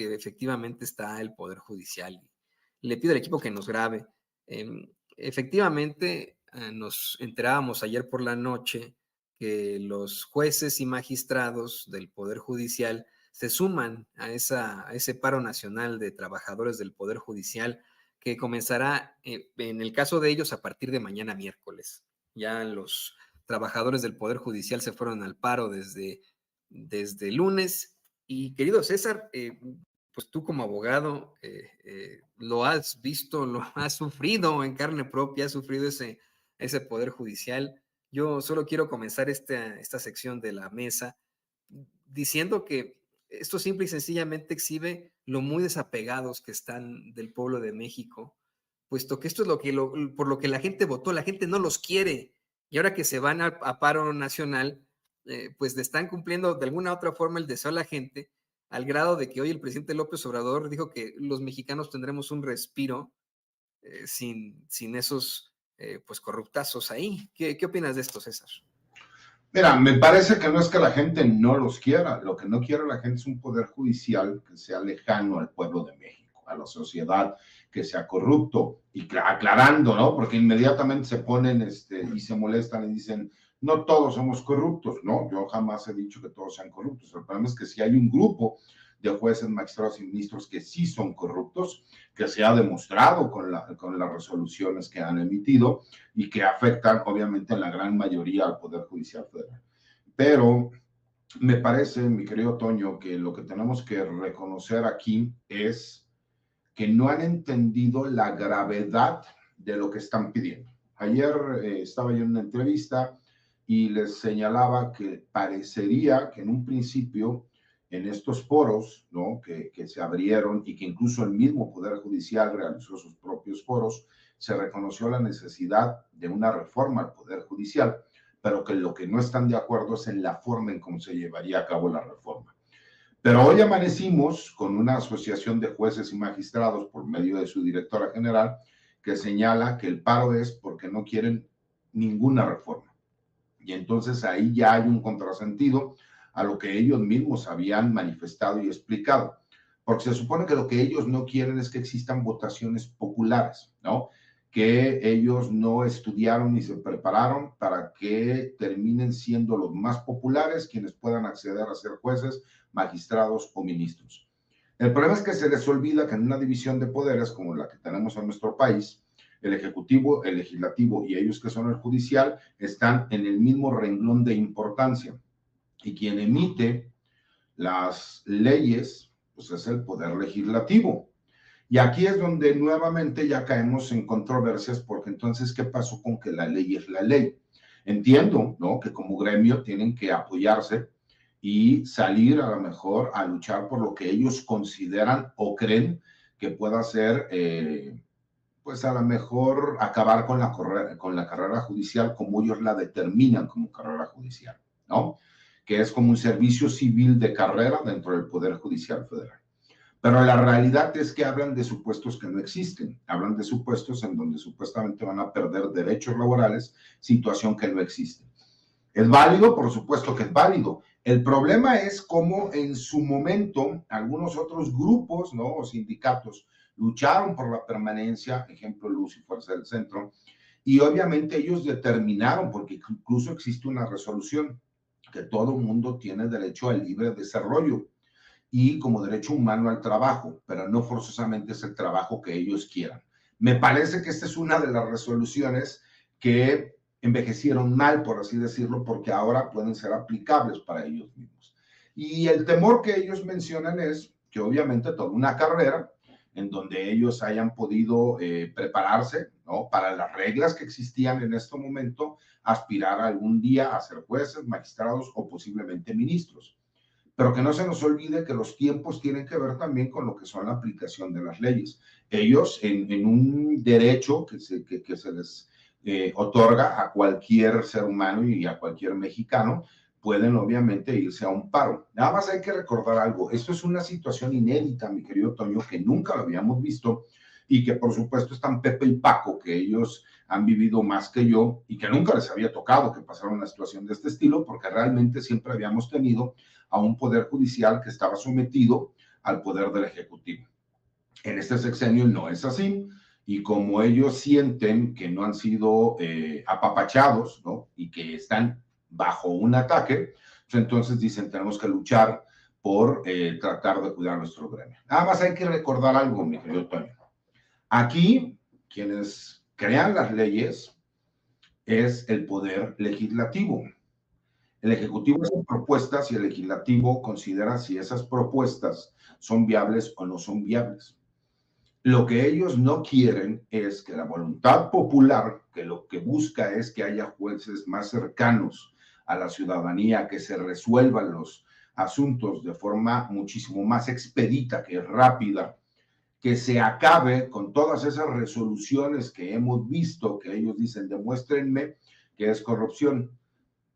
que efectivamente está el Poder Judicial. Le pido al equipo que nos grabe. Efectivamente, nos enterábamos ayer por la noche que los jueces y magistrados del Poder Judicial se suman a ese paro nacional de trabajadores del Poder Judicial que comenzará, en el caso de ellos, a partir de mañana miércoles. Ya los trabajadores del Poder Judicial se fueron al paro desde lunes. Y querido César, pues tú como abogado lo has visto, lo has sufrido en carne propia, has sufrido ese Poder Judicial. Yo solo quiero comenzar esta sección de la mesa diciendo que esto simple y sencillamente exhibe lo muy desapegados que están del pueblo de México, puesto que esto es por lo que la gente votó, la gente no los quiere, y ahora que se van a paro nacional, pues le están cumpliendo de alguna u otra forma el deseo a la gente, al grado de que hoy el presidente López Obrador dijo que los mexicanos tendremos un respiro sin esos pues corruptazos ahí. ¿Qué opinas de esto, César? Mira, me parece que no es que la gente no los quiera, lo que no quiere la gente es un poder judicial que sea lejano al pueblo de México, a la sociedad, que sea corrupto, y aclarando, ¿no? Porque inmediatamente se ponen y se molestan y dicen, no todos somos corruptos, ¿no? Yo jamás he dicho que todos sean corruptos, el problema es que si hay un grupo de jueces, magistrados y ministros que sí son corruptos, que se ha demostrado con las resoluciones que han emitido y que afectan obviamente en la gran mayoría al Poder Judicial Federal. Pero me parece, mi querido Toño, que lo que tenemos que reconocer aquí es que no han entendido la gravedad de lo que están pidiendo. Ayer estaba yo en una entrevista y les señalaba que parecería que en un principio en estos foros, ¿no? que se abrieron y que incluso el mismo Poder Judicial realizó sus propios foros, se reconoció la necesidad de una reforma al Poder Judicial, pero que lo que no están de acuerdo es en la forma en cómo se llevaría a cabo la reforma. Pero hoy amanecimos con una asociación de jueces y magistrados por medio de su directora general que señala que el paro es porque no quieren ninguna reforma. Y entonces ahí ya hay un contrasentido a lo que ellos mismos habían manifestado y explicado. Porque se supone que lo que ellos no quieren es que existan votaciones populares, ¿no? Que ellos no estudiaron ni se prepararon para que terminen siendo los más populares quienes puedan acceder a ser jueces, magistrados o ministros. El problema es que se les olvida que en una división de poderes como la que tenemos en nuestro país, el ejecutivo, el legislativo y ellos que son el judicial están en el mismo renglón de importancia. Y quien emite las leyes, pues es el poder legislativo. Y aquí es donde nuevamente ya caemos en controversias, porque entonces, ¿qué pasó con que la ley es la ley? Entiendo, ¿no? Que como gremio tienen que apoyarse y salir a lo mejor a luchar por lo que ellos consideran o creen que pueda ser, pues a lo mejor acabar con la carrera judicial como ellos la determinan como carrera judicial, ¿no? Que es como un servicio civil de carrera dentro del Poder Judicial Federal. Pero la realidad es que hablan de supuestos que no existen, hablan de supuestos en donde supuestamente van a perder derechos laborales, situación que no existe. ¿Es válido? Por supuesto que es válido. El problema es cómo en su momento algunos otros grupos, ¿no? O sindicatos lucharon por la permanencia, ejemplo Luz y Fuerza del Centro, y obviamente ellos determinaron, porque incluso existe una resolución, que todo mundo tiene derecho al libre desarrollo y como derecho humano al trabajo, pero no forzosamente es el trabajo que ellos quieran. Me parece que esta es una de las resoluciones que envejecieron mal, por así decirlo, porque ahora pueden ser aplicables para ellos mismos. Y el temor que ellos mencionan es que obviamente toda una carrera en donde ellos hayan podido prepararse, ¿no? Para las reglas que existían en este momento, aspirar algún día a ser jueces, magistrados o posiblemente ministros. Pero que no se nos olvide que los tiempos tienen que ver también con lo que son la aplicación de las leyes. Ellos, en un derecho que se les otorga a cualquier ser humano y a cualquier mexicano, pueden obviamente irse a un paro. Nada más hay que recordar algo. Esto es una situación inédita, mi querido Toño, que nunca lo habíamos visto y que por supuesto están Pepe y Paco, que ellos han vivido más que yo y que nunca les había tocado que pasara una situación de este estilo, porque realmente siempre habíamos tenido a un poder judicial que estaba sometido al poder del Ejecutivo. En este sexenio no es así, y como ellos sienten que no han sido apapachados, ¿no? Y que están bajo un ataque, pues entonces dicen, tenemos que luchar por tratar de cuidar nuestro gremio. Nada más hay que recordar algo, mi querido Toño. Aquí, quienes crean las leyes es el poder legislativo. El Ejecutivo hace propuestas y el Legislativo considera si esas propuestas son viables o no son viables. Lo que ellos no quieren es que la voluntad popular, que lo que busca es que haya jueces más cercanos a la ciudadanía, que se resuelvan los asuntos de forma muchísimo más expedita, que rápida, que se acabe con todas esas resoluciones que hemos visto, que ellos dicen, demuéstrenme que es corrupción.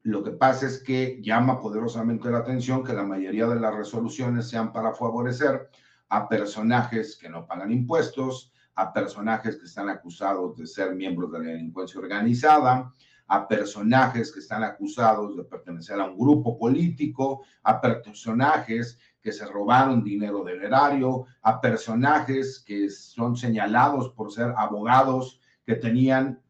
Lo que pasa es que llama poderosamente la atención que la mayoría de las resoluciones sean para favorecer a personajes que no pagan impuestos, a personajes que están acusados de ser miembros de la delincuencia organizada, a personajes que están acusados de pertenecer a un grupo político, a personajes que se robaron dinero del erario, a personajes que son señalados por ser abogados que tenían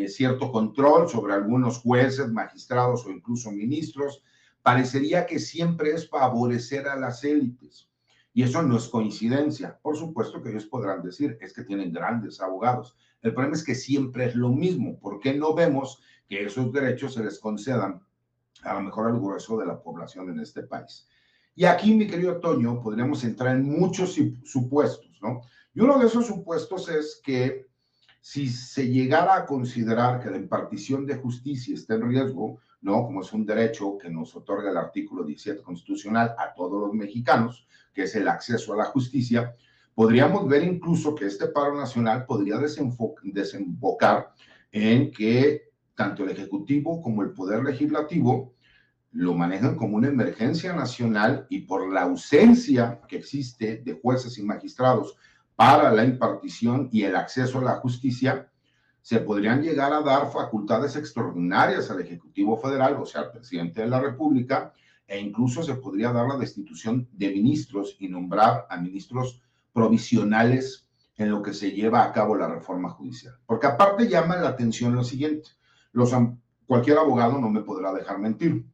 cierto control sobre algunos jueces, magistrados o incluso ministros. Parecería que siempre es favorecer a las élites. Y eso no es coincidencia. Por supuesto que ellos podrán decir, es que tienen grandes abogados. El problema es que siempre es lo mismo. ¿Por qué no vemos que esos derechos se les concedan a lo mejor al grueso de la población en este país? Y aquí, mi querido Toño, podríamos entrar en muchos supuestos, ¿no? Y uno de esos supuestos es que si se llegara a considerar que la impartición de justicia está en riesgo, ¿no? Como es un derecho que nos otorga el artículo 17 constitucional a todos los mexicanos, que es el acceso a la justicia, podríamos ver incluso que este paro nacional podría desembocar en que tanto el Ejecutivo como el Poder Legislativo lo manejan como una emergencia nacional y por la ausencia que existe de jueces y magistrados para la impartición y el acceso a la justicia, se podrían llegar a dar facultades extraordinarias al Ejecutivo Federal, o sea, al presidente de la República, e incluso se podría dar la destitución de ministros y nombrar a ministros provisionales en lo que se lleva a cabo la reforma judicial. Porque aparte llama la atención lo siguiente, cualquier abogado no me podrá dejar mentir.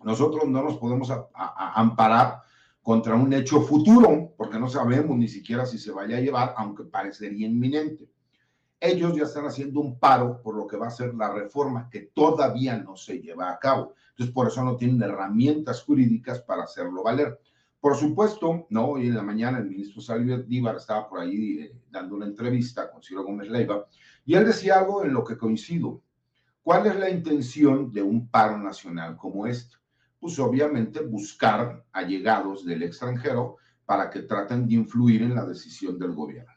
Nosotros no nos podemos amparar contra un hecho futuro, porque no sabemos ni siquiera si se vaya a llevar, aunque parecería inminente. Ellos ya están haciendo un paro por lo que va a ser la reforma, que todavía no se lleva a cabo. Entonces, por eso no tienen herramientas jurídicas para hacerlo valer. Por supuesto, ¿no? Hoy en la mañana el ministro Saldívar estaba por ahí dando una entrevista con Ciro Gómez Leiva, y él decía algo en lo que coincido. ¿Cuál es la intención de un paro nacional como este? Pues obviamente buscar allegados del extranjero para que traten de influir en la decisión del gobierno.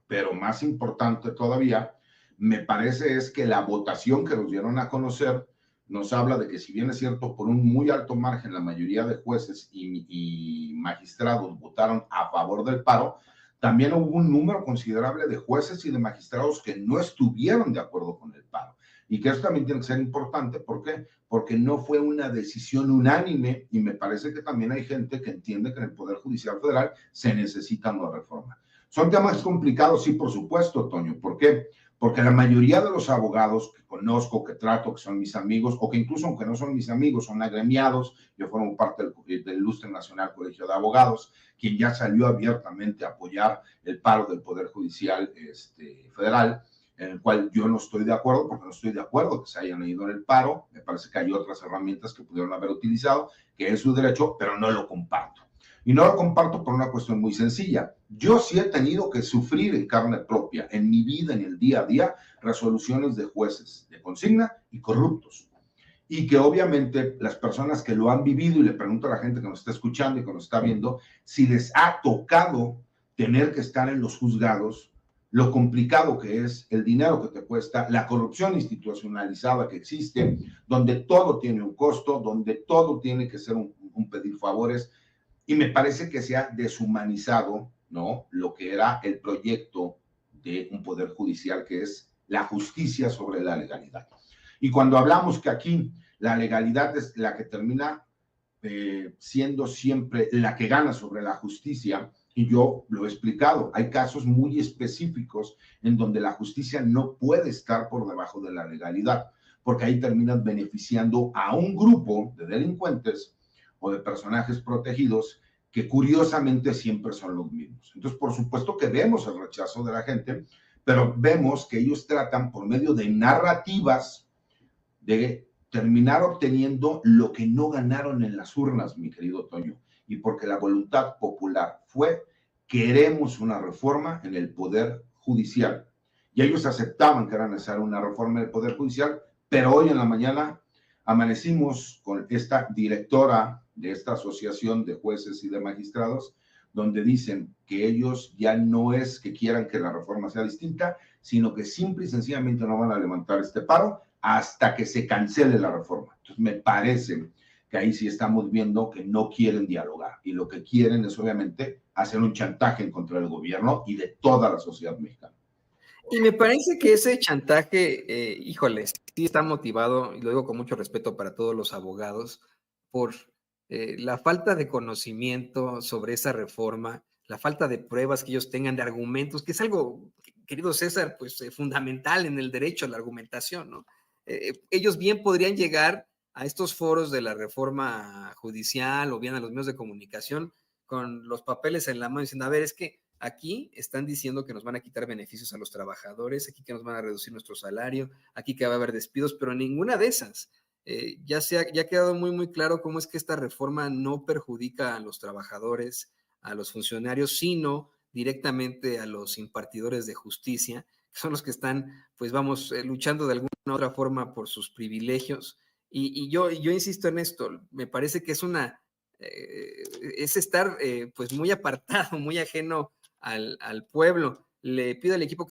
Pero más importante todavía, me parece es que la votación que nos dieron a conocer nos habla de que si bien es cierto, por un muy alto margen, la mayoría de jueces y magistrados votaron a favor del paro, también hubo un número considerable de jueces y de magistrados que no estuvieron de acuerdo con el paro. Y que eso también tiene que ser importante. ¿Por qué? Porque no fue una decisión unánime y me parece que también hay gente que entiende que en el Poder Judicial Federal se necesita una reforma. Son temas complicados, sí, por supuesto, Toño. ¿Por qué? Porque la mayoría de los abogados que conozco, que trato, que son mis amigos, o que incluso aunque no son mis amigos, son agremiados, yo formo parte del Ilustre Nacional Colegio de Abogados, quien ya salió abiertamente a apoyar el paro del Poder Judicial Federal, en el cual yo no estoy de acuerdo, porque no estoy de acuerdo que se hayan ido en el paro. Me parece que hay otras herramientas que pudieron haber utilizado, que es su derecho, pero no lo comparto. Y no lo comparto por una cuestión muy sencilla. Yo sí he tenido que sufrir en carne propia, en mi vida, en el día a día, resoluciones de jueces de consigna y corruptos. Y que obviamente las personas que lo han vivido, y le pregunto a la gente que nos está escuchando y que nos está viendo, si les ha tocado tener que estar en los juzgados, lo complicado que es, el dinero que te cuesta, la corrupción institucionalizada que existe, donde todo tiene un costo, donde todo tiene que ser un pedir favores, y me parece que se ha deshumanizado, ¿no?, lo que era el proyecto de un poder judicial, que es la justicia sobre la legalidad. Y cuando hablamos que aquí la legalidad es la que termina siendo siempre la que gana sobre la justicia. Y yo lo he explicado, hay casos muy específicos en donde la justicia no puede estar por debajo de la legalidad, porque ahí terminan beneficiando a un grupo de delincuentes o de personajes protegidos que curiosamente siempre son los mismos. Entonces, por supuesto que vemos el rechazo de la gente, pero vemos que ellos tratan por medio de narrativas de terminar obteniendo lo que no ganaron en las urnas, mi querido Toño, y porque la voluntad popular fue: queremos una reforma en el Poder Judicial. Y ellos aceptaban que era necesaria una reforma en el Poder Judicial, pero hoy en la mañana amanecimos con esta directora de esta asociación de jueces y de magistrados, donde dicen que ellos ya no es que quieran que la reforma sea distinta, sino que simple y sencillamente no van a levantar este paro hasta que se cancele la reforma. Entonces me parece que ahí sí estamos viendo que no quieren dialogar y lo que quieren es obviamente hacer un chantaje en contra del gobierno y de toda la sociedad mexicana. Y me parece que ese chantaje, híjole, sí está motivado, y lo digo con mucho respeto para todos los abogados, por la falta de conocimiento sobre esa reforma, la falta de pruebas que ellos tengan, de argumentos, que es algo, querido César, pues fundamental en el derecho a la argumentación, ¿no? Ellos bien podrían llegar a estos foros de la reforma judicial o bien a los medios de comunicación con los papeles en la mano diciendo, a ver, es que aquí están diciendo que nos van a quitar beneficios a los trabajadores, aquí que nos van a reducir nuestro salario, aquí que va a haber despidos, pero ninguna de esas. Ya ha quedado muy, muy claro cómo es que esta reforma no perjudica a los trabajadores, a los funcionarios, sino directamente a los impartidores de justicia, que son los que están, pues vamos, luchando de alguna otra forma por sus privilegios. Yo insisto en esto, me parece que es estar pues muy apartado, muy ajeno al pueblo. Le pido al equipo